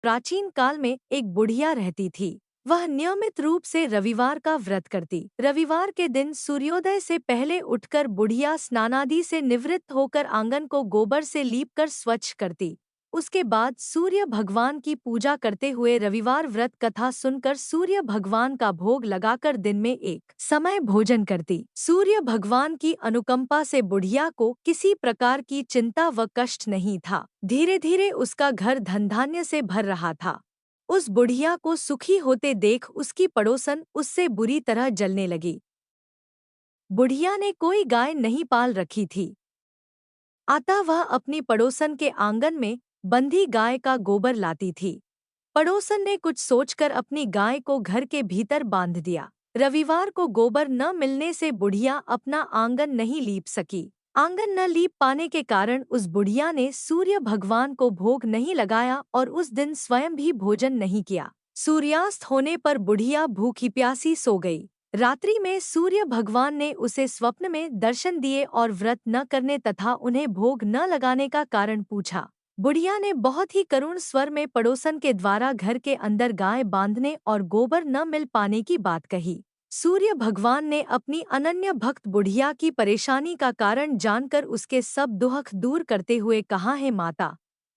प्राचीन काल में एक बुढ़िया रहती थी। वह नियमित रूप से रविवार का व्रत करती। रविवार के दिन सूर्योदय से पहले उठकर बुढ़िया स्नानादि से निवृत्त होकर आंगन को गोबर से लीपकर स्वच्छ करती। उसके बाद सूर्य भगवान की पूजा करते हुए रविवार व्रत कथा सुनकर सूर्य भगवान का भोग लगाकर दिन में एक समय भोजन करती। सूर्य भगवान की अनुकंपा से बुढ़िया को किसी प्रकार की चिंता व कष्ट नहीं था। धीरे धीरे उसका घर धन धान्य से भर रहा था। उस बुढ़िया को सुखी होते देख उसकी पड़ोसन उससे बुरी तरह जलने लगी। बुढ़िया ने कोई गाय नहीं पाल रखी थी, अतः वह अपनी पड़ोसन के आंगन में बंधी गाय का गोबर लाती थी। पड़ोसन ने कुछ सोचकर अपनी गाय को घर के भीतर बांध दिया। रविवार को गोबर न मिलने से बुढ़िया अपना आंगन नहीं लीप सकी। आंगन न लीप पाने के कारण उस बुढ़िया ने सूर्य भगवान को भोग नहीं लगाया और उस दिन स्वयं भी भोजन नहीं किया। सूर्यास्त होने पर बुढ़िया भूखी प्यासी सो गई। रात्रि में सूर्य भगवान ने उसे स्वप्न में दर्शन दिए और व्रत न करने तथा उन्हें भोग न लगाने का कारण पूछा। बुढ़िया ने बहुत ही करुण स्वर में पड़ोसन के द्वारा घर के अंदर गाय बांधने और गोबर न मिल पाने की बात कही। सूर्य भगवान ने अपनी अनन्य भक्त बुढ़िया की परेशानी का कारण जानकर उसके सब दुख दूर करते हुए कहा, है माता,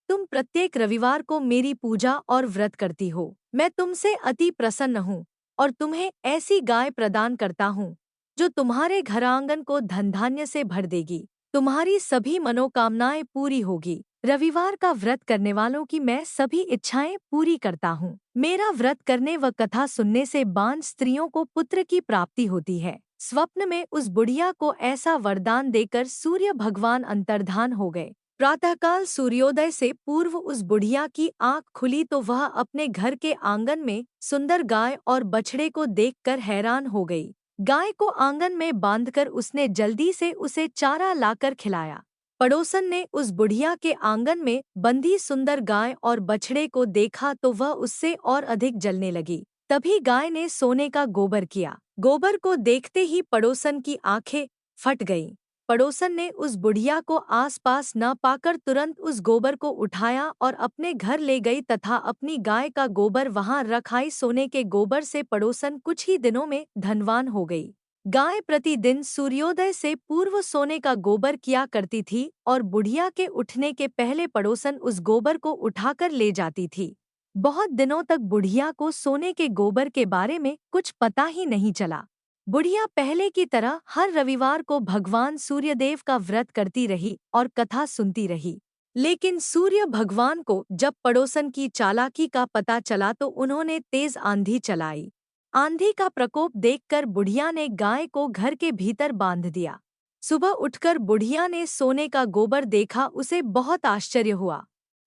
तुम प्रत्येक रविवार को मेरी पूजा और व्रत करती हो। मैं तुमसे अति प्रसन्न हूँ और तुम्हें ऐसी गाय प्रदान करता हूँ जो तुम्हारे घर आंगन को धन धान्य से भर देगी। तुम्हारी सभी मनोकामनाएं पूरी होगी। रविवार का व्रत करने वालों की मैं सभी इच्छाएं पूरी करता हूँ। मेरा व्रत करने व कथा सुनने से बांझ स्त्रियों को पुत्र की प्राप्ति होती है। स्वप्न में उस बुढ़िया को ऐसा वरदान देकर सूर्य भगवान अंतर्धान हो गए। प्रातःकाल सूर्योदय से पूर्व उस बुढ़िया की आंख खुली तो वह अपने घर के आंगन में सुंदर गाय और बछड़े को देखकर हैरान हो गई। गाय को आंगन में बांधकर उसने जल्दी से उसे चारा लाकर खिलाया। पड़ोसन ने उस बुढ़िया के आंगन में बंधी सुंदर गाय और बछड़े को देखा तो वह उससे और अधिक जलने लगी। तभी गाय ने सोने का गोबर किया। गोबर को देखते ही पड़ोसन की आंखें फट गईं। पड़ोसन ने उस बुढ़िया को आसपास न पाकर तुरंत उस गोबर को उठाया और अपने घर ले गई तथा अपनी गाय का गोबर वहां रख आई। सोने के गोबर से पड़ोसन कुछ ही दिनों में धनवान हो गई। गाय प्रतिदिन सूर्योदय से पूर्व सोने का गोबर किया करती थी और बुढ़िया के उठने के पहले पड़ोसन उस गोबर को उठाकर ले जाती थी। बहुत दिनों तक बुढ़िया को सोने के गोबर के बारे में कुछ पता ही नहीं चला। बुढ़िया पहले की तरह हर रविवार को भगवान सूर्यदेव का व्रत करती रही और कथा सुनती रही। लेकिन सूर्य भगवान को जब पड़ोसन की चालाकी का पता चला तो उन्होंने तेज आंधी चलाई। आंधी का प्रकोप देखकर बुढ़िया ने गाय को घर के भीतर बांध दिया। सुबह उठकर बुढ़िया ने सोने का गोबर देखा, उसे बहुत आश्चर्य हुआ।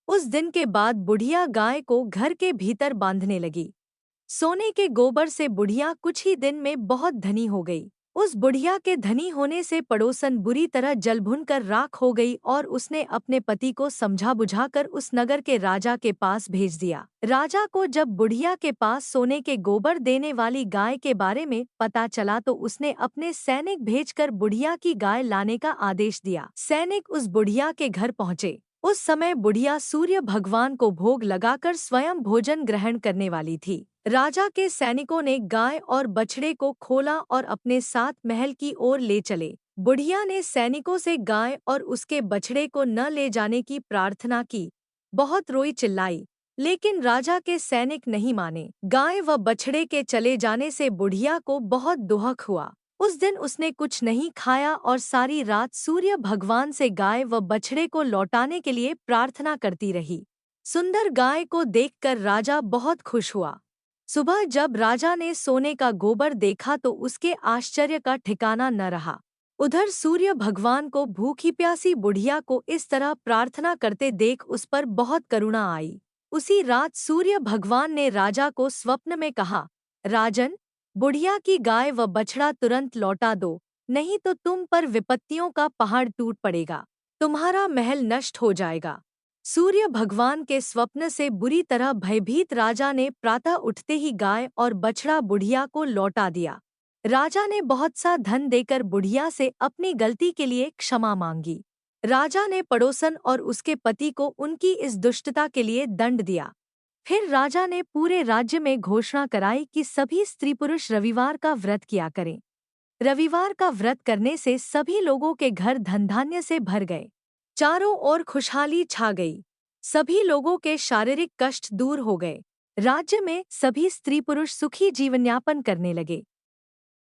उस दिन के बाद बुढ़िया गाय को घर के भीतर बांधने लगी। सोने के गोबर से बुढ़िया कुछ ही दिन में बहुत धनी हो गई। उस बुढ़िया के धनी होने से पड़ोसन बुरी तरह जल भुन कर राख हो गई और उसने अपने पति को समझा बुझाकर उस नगर के राजा के पास भेज दिया। राजा को जब बुढ़िया के पास सोने के गोबर देने वाली गाय के बारे में पता चला तो उसने अपने सैनिक भेजकर बुढ़िया की गाय लाने का आदेश दिया। सैनिक उस बुढ़िया के घर पहुंचे। उस समय बुढ़िया सूर्य भगवान को भोग लगाकर स्वयं भोजन ग्रहण करने वाली थी। राजा के सैनिकों ने गाय और बछड़े को खोला और अपने साथ महल की ओर ले चले। बुढ़िया ने सैनिकों से गाय और उसके बछड़े को न ले जाने की प्रार्थना की। बहुत रोई चिल्लाई, लेकिन राजा के सैनिक नहीं माने। गाय व बछड़े के चले जाने से बुढ़िया को बहुत दुख हुआ। उस दिन उसने कुछ नहीं खाया और सारी रात सूर्य भगवान से गाय व बछड़े को लौटाने के लिए प्रार्थना करती रही। सुंदर गाय को देखकर राजा बहुत खुश हुआ। सुबह जब राजा ने सोने का गोबर देखा तो उसके आश्चर्य का ठिकाना न रहा। उधर सूर्य भगवान को भूखी प्यासी बुढ़िया को इस तरह प्रार्थना करते देख उस पर बहुत करुणा आई। उसी रात सूर्य भगवान ने राजा को स्वप्न में कहा, राजन, बुढ़िया की गाय व बछड़ा तुरंत लौटा दो, नहीं तो तुम पर विपत्तियों का पहाड़ टूट पड़ेगा, तुम्हारा महल नष्ट हो जाएगा। सूर्य भगवान के स्वप्न से बुरी तरह भयभीत राजा ने प्रातः उठते ही गाय और बछड़ा बुढ़िया को लौटा दिया। राजा ने बहुत सा धन देकर बुढ़िया से अपनी गलती के लिए क्षमा मांगी। राजा ने पड़ोसन और उसके पति को उनकी इस दुष्टता के लिए दंड दिया। फिर राजा ने पूरे राज्य में घोषणा कराई कि सभी स्त्री पुरुष रविवार का व्रत किया करें। रविवार का व्रत करने से सभी लोगों के घर धन धान्य से भर गए। चारों ओर खुशहाली छा गई। सभी लोगों के शारीरिक कष्ट दूर हो गए। राज्य में सभी स्त्री पुरुष सुखी जीवन यापन करने लगे।